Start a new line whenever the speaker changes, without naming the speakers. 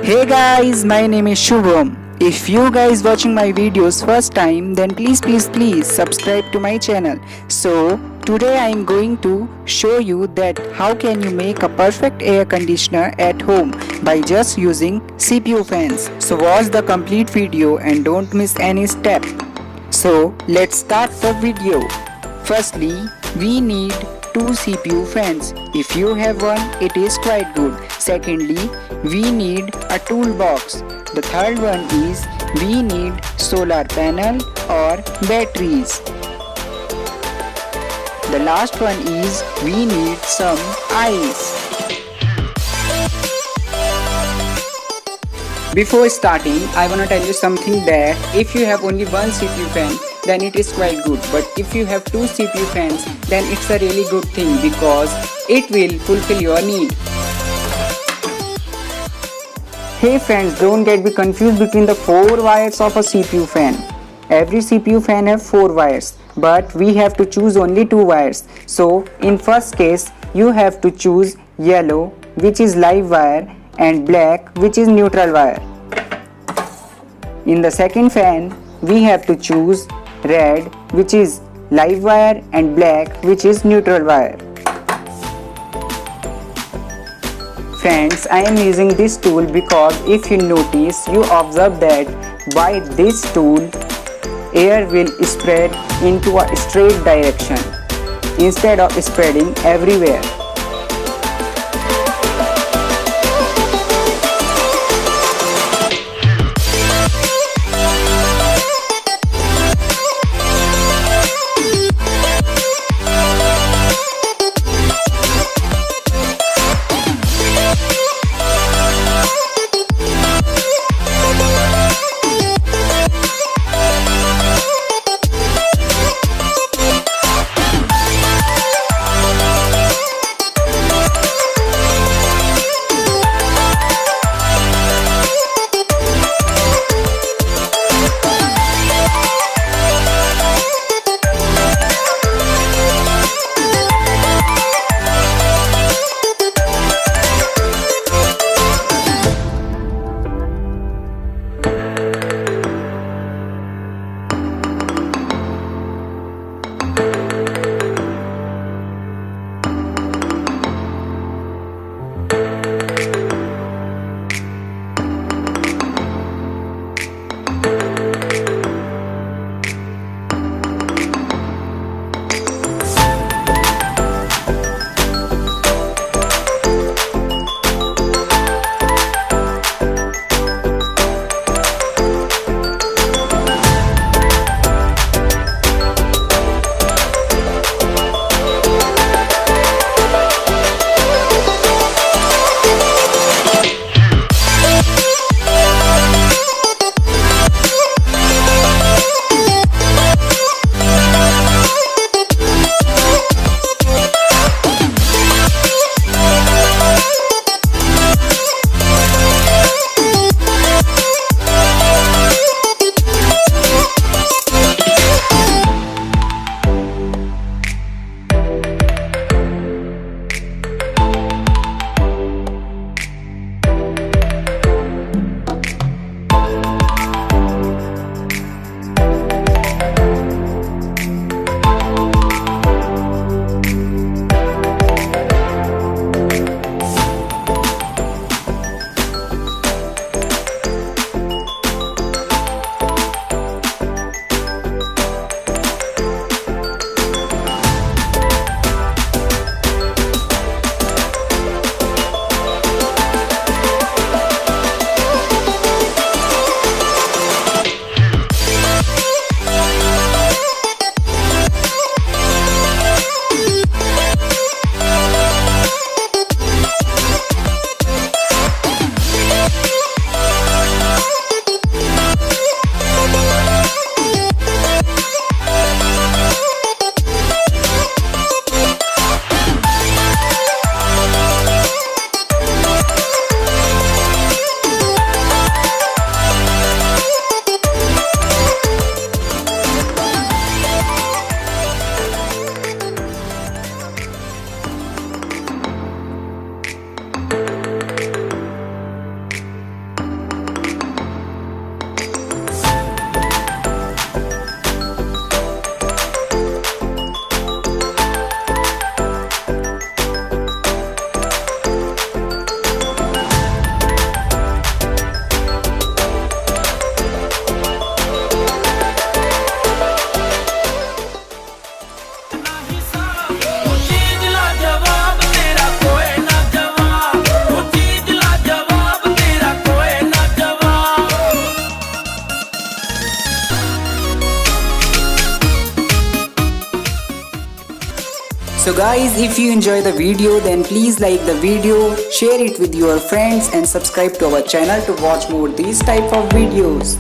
Hey guys, my name is Shubham. If you guys watching my videos first time, then please subscribe to my channel. So today I am going to show you that how can you make a perfect air conditioner at home by just using CPU fans. So watch the complete video and don't miss any step. So let's start the video. Firstly, we need two CPU fans. If you have one, it is quite good. Secondly, we need a toolbox. The third one is we need solar panel or batteries. The last one is we need some ice. Before starting, I wanna tell you something that if you have only one CPU fan, then it is quite good. But if you have two CPU fans, then it's a really good thing because it will fulfill your need. Hey friends, don't get confused between the 4 wires of a CPU fan. Every CPU fan have 4 wires, but we have to choose only 2 wires. So in first case, you have to choose yellow, which is live wire, and black, which is neutral wire. In the second fan, we have to choose red, which is live wire, and black, which is neutral wire. Friends, I am using this tool because if you notice, you observe that by this tool, air will spread into a straight direction instead of spreading everywhere. So guys, if you enjoy the video, then please like the video, share it with your friends and subscribe to our channel to watch more these type of videos.